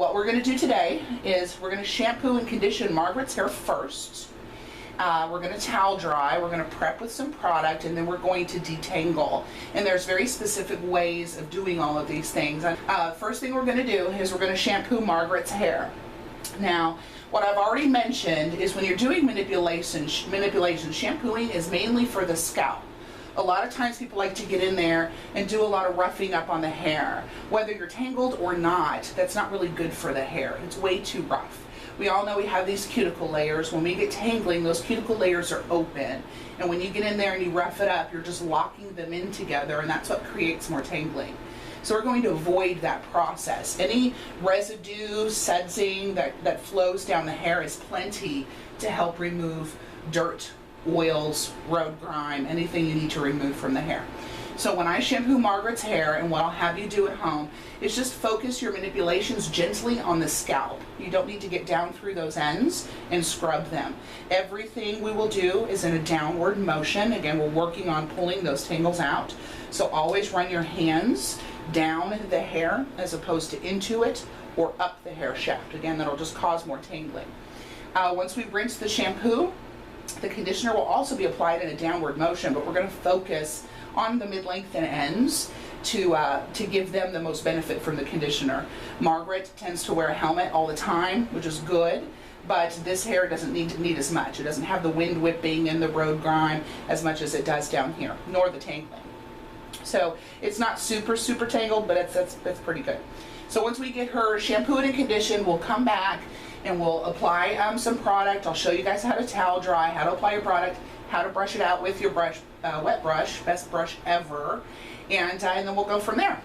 what we're going to do today is we're going to shampoo and condition Margaret's hair first. We're going to towel dry, we're going to prep with some product, and then we're going to detangle. And there's very specific ways of doing all of these things. First thing we're going to do is we're going to shampoo Margaret's hair. Now, what I've already mentioned is when you're doing manipulation, shampooing is mainly for the scalp. A lot of times people like to get in there and do a lot of roughing up on the hair. Whether you're tangled or not, that's not really good for the hair. It's way too rough. We all know we have these cuticle layers. When we get tangling, those cuticle layers are open. And when you get in there and you rough it up, you're just locking them in together, and that's what creates more tangling. So we're going to avoid that process. Any residue, sudsing that flows down the hair is plenty to help remove dirt, oils, road grime, anything you need to remove from the hair. So when I shampoo Margaret's hair, and what I'll have you do at home, is just focus your manipulations gently on the scalp. You don't need to get down through those ends and scrub them. Everything we will do is in a downward motion. Again, we're working on pulling those tangles out. So always run your hands down the hair as opposed to into it or up the hair shaft. Again, that'll just cause more tangling. Once we rinse the shampoo, the conditioner will also be applied in a downward motion, but we're going to focus on the mid-length and ends to give them the most benefit from the conditioner. Margaret tends to wear a helmet all the time, which is good, but this hair doesn't need as much. It doesn't have the wind whipping and the road grime as much as it does down here, nor the tangling. So it's not super tangled, but that's pretty good. So once we get her shampooed and conditioned, we'll come back and we'll apply some product. I'll show you guys how to towel dry, how to apply your product, how to brush it out with your brush, wet brush, best brush ever, and then we'll go from there.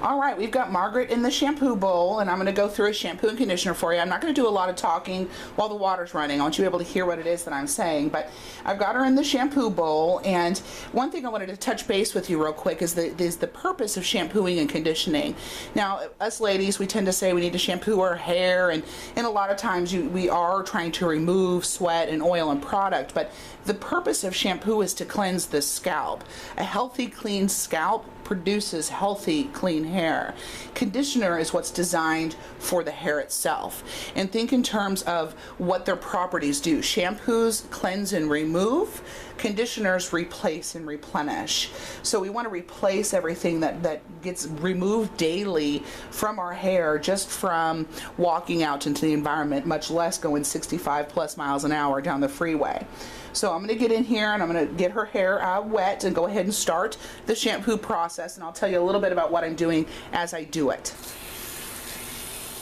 All right, we've got Margaret in the shampoo bowl, and I'm going to go through a shampoo and conditioner for you. I'm not going to do a lot of talking while the water's running. I want you to be able to hear what it is that I'm saying, but I've got her in the shampoo bowl, and one thing I wanted to touch base with you real quick is the purpose of shampooing and conditioning. Now, us ladies, we tend to say we need to shampoo our hair, and a lot of times we are trying to remove sweat and oil and product, but the purpose of shampoo is to cleanse the scalp. A healthy, clean scalp produces healthy, clean hair. Conditioner is what's designed for the hair itself. And think in terms of what their properties do. Shampoos cleanse and remove. Conditioners replace and replenish. So we want to replace everything that gets removed daily from our hair just from walking out into the environment, much less going 65 plus miles an hour down the freeway. So I'm going to get in here and I'm going to get her hair wet and go ahead and start the shampoo process, and I'll tell you a little bit about what I'm doing as I do it.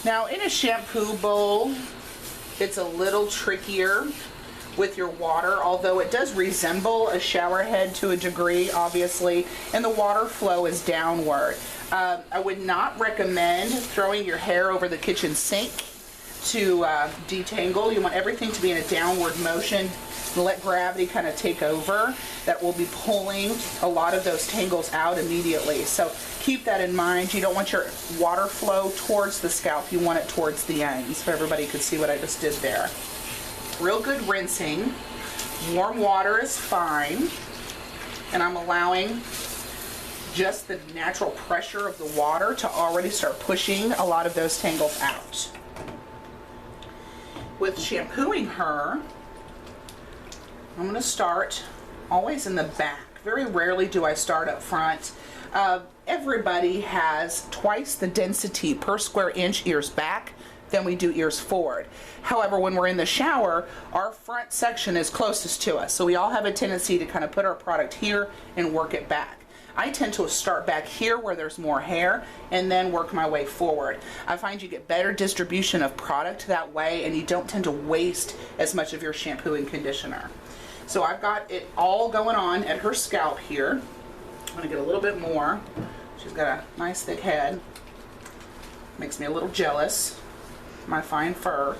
Now, in a shampoo bowl, it's a little trickier with your water, although it does resemble a shower head to a degree, obviously, and the water flow is downward. I would not recommend throwing your hair over the kitchen sink to detangle. You want everything to be in a downward motion. Let gravity kind of take over. That will be pulling a lot of those tangles out immediately. So keep that in mind. You don't want your water flow towards the scalp. You want it towards the ends, so everybody could see what I just did there. Real good rinsing. Warm water is fine. And I'm allowing just the natural pressure of the water to already start pushing a lot of those tangles out. With shampooing her, I'm going to start always in the back. Very rarely do I start up front. Everybody has twice the density per square inch ears back than we do ears forward. However, when we're in the shower, our front section is closest to us. So we all have a tendency to kind of put our product here and work it back. I tend to start back here where there's more hair and then work my way forward. I find you get better distribution of product that way, and you don't tend to waste as much of your shampoo and conditioner. So I've got it all going on at her scalp here. I'm gonna get a little bit more. She's got a nice thick head. Makes me a little jealous. My fine fur.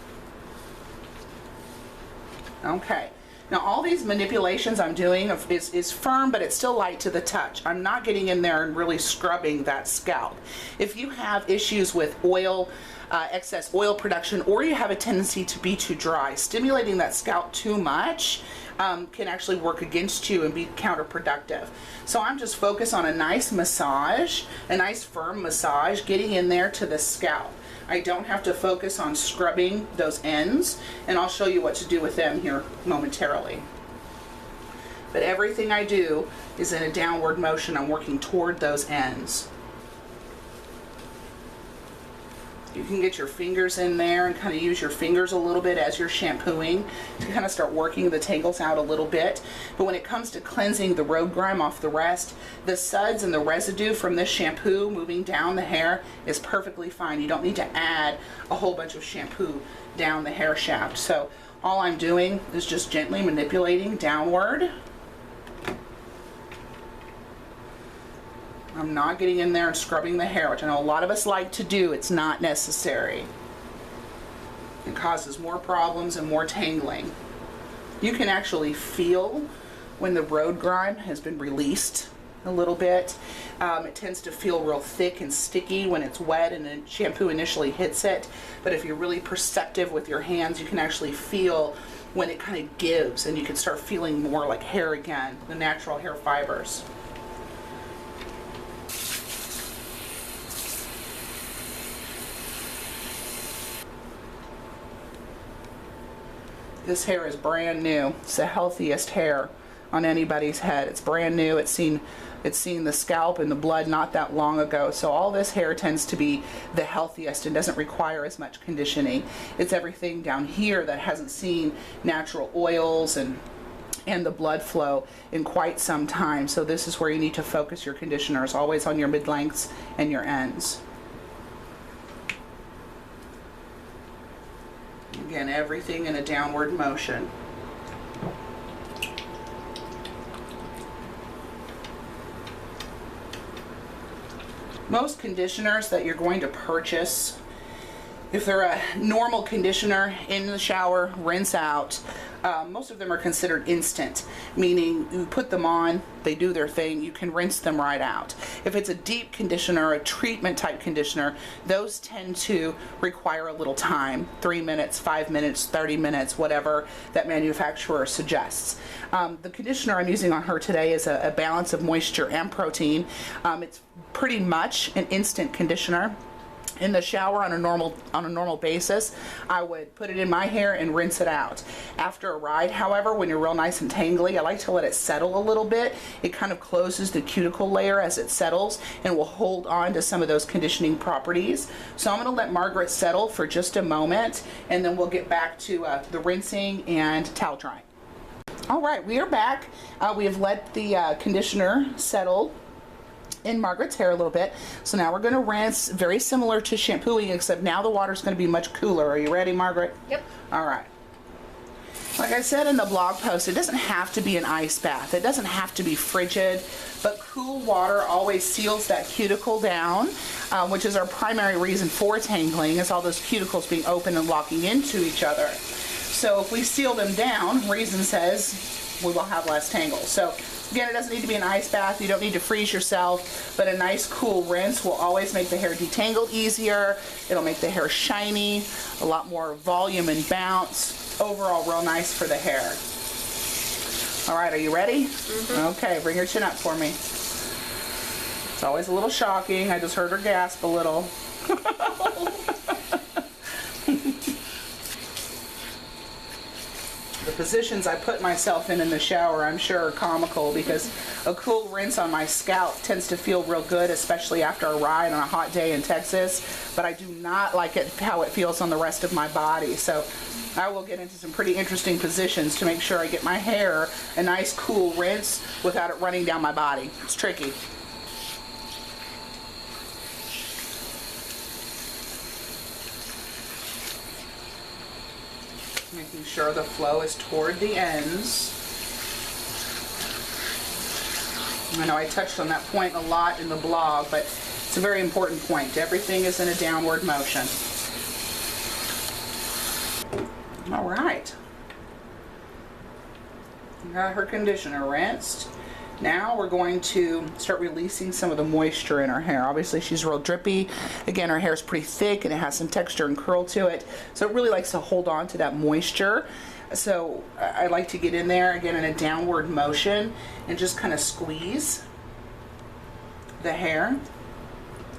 Okay. Now all these manipulations I'm doing is firm, but it's still light to the touch. I'm not getting in there and really scrubbing that scalp. If you have issues with oil, excess oil production, or you have a tendency to be too dry, stimulating that scalp too much can actually work against you and be counterproductive. So I'm just focused on a nice massage, a nice firm massage, getting in there to the scalp. I don't have to focus on scrubbing those ends, and I'll show you what to do with them here momentarily. But everything I do is in a downward motion. I'm working toward those ends. You can get your fingers in there and kind of use your fingers a little bit as you're shampooing to kind of start working the tangles out a little bit. But when it comes to cleansing the road grime off the rest, the suds and the residue from this shampoo moving down the hair is perfectly fine. You don't need to add a whole bunch of shampoo down the hair shaft. So all I'm doing is just gently manipulating downward. I'm not getting in there and scrubbing the hair, which I know a lot of us like to do. It's not necessary. It causes more problems and more tangling. You can actually feel when the road grime has been released a little bit. It tends to feel real thick and sticky when it's wet and the shampoo initially hits it. But if you're really perceptive with your hands, you can actually feel when it kind of gives, and you can start feeling more like hair again, the natural hair fibers. This hair is brand new. It's the healthiest hair on anybody's head. It's brand new. It's seen the scalp and the blood not that long ago. So all this hair tends to be the healthiest and doesn't require as much conditioning. It's everything down here that hasn't seen natural oils and the blood flow in quite some time. So this is where you need to focus your conditioners, always on your mid-lengths and your ends. Again, everything in a downward motion. Most conditioners that you're going to purchase, if they're a normal conditioner in the shower, rinse out, most of them are considered instant, meaning you put them on, they do their thing, you can rinse them right out. If it's a deep conditioner, a treatment type conditioner, those tend to require a little time, 3 minutes, 5 minutes, 30 minutes, whatever that manufacturer suggests. The conditioner I'm using on her today is a balance of moisture and protein. It's pretty much an instant conditioner. In the shower on a normal basis, I would put it in my hair and rinse it out. After a ride, however, when you're real nice and tangly, I like to let it settle a little bit. It kind of closes the cuticle layer as it settles and will hold on to some of those conditioning properties. So I'm going to let Margaret settle for just a moment, and then we'll get back to the rinsing and towel drying. All right, we are back. We have let the conditioner settle in Margaret's hair a little bit. So now we're going to rinse, very similar to shampooing, except now the water's going to be much cooler. Are you ready, Margaret? Yep. All right. Like I said in the blog post, it doesn't have to be an ice bath. It doesn't have to be frigid, but cool water always seals that cuticle down, which is our primary reason for tangling, is all those cuticles being open and locking into each other. So if we seal them down, reason says we will have less tangles. So again, it doesn't need to be an ice bath. You don't need to freeze yourself, but a nice cool rinse will always make the hair detangle easier. It'll make the hair shiny, a lot more volume and bounce. Overall, real nice for the hair. All right, are you ready? Mm-hmm. Okay, bring your chin up for me. It's always a little shocking. I just heard her gasp a little. The positions I put myself in the shower, I'm sure, are comical, because a cool rinse on my scalp tends to feel real good, especially after a ride on a hot day in Texas, but I do not like it how it feels on the rest of my body. So I will get into some pretty interesting positions to make sure I get my hair a nice cool rinse without it running down my body. It's tricky. Making sure the flow is toward the ends. I know I touched on that point a lot in the blog, but it's a very important point. Everything is in a downward motion. All right. Got her conditioner rinsed. Now we're going to start releasing some of the moisture in her hair. Obviously she's real drippy. Again, her hair is pretty thick and it has some texture and curl to it. So it really likes to hold on to that moisture. So I like to get in there again in a downward motion and just kind of squeeze the hair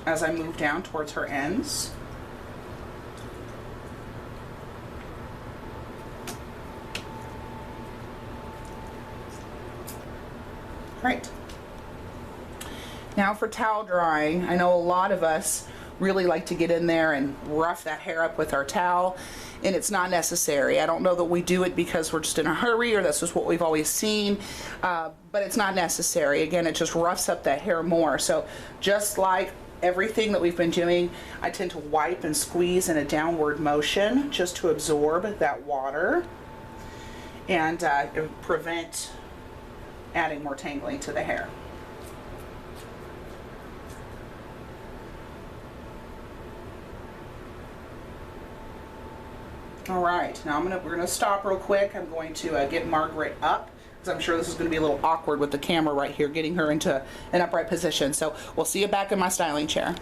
as I move down towards her ends. Great. Now for towel drying, I know a lot of us really like to get in there and rough that hair up with our towel, and it's not necessary. I don't know that we do it because we're just in a hurry or that's just what we've always seen, but it's not necessary. Again, it just roughs up that hair more. So just like everything that we've been doing, I tend to wipe and squeeze in a downward motion just to absorb that water and prevent adding more tangling to the hair. All right, now we're gonna stop real quick. I'm going to get Margaret up because I'm sure this is gonna be a little awkward with the camera right here, getting her into an upright position. So we'll see you back in my styling chair.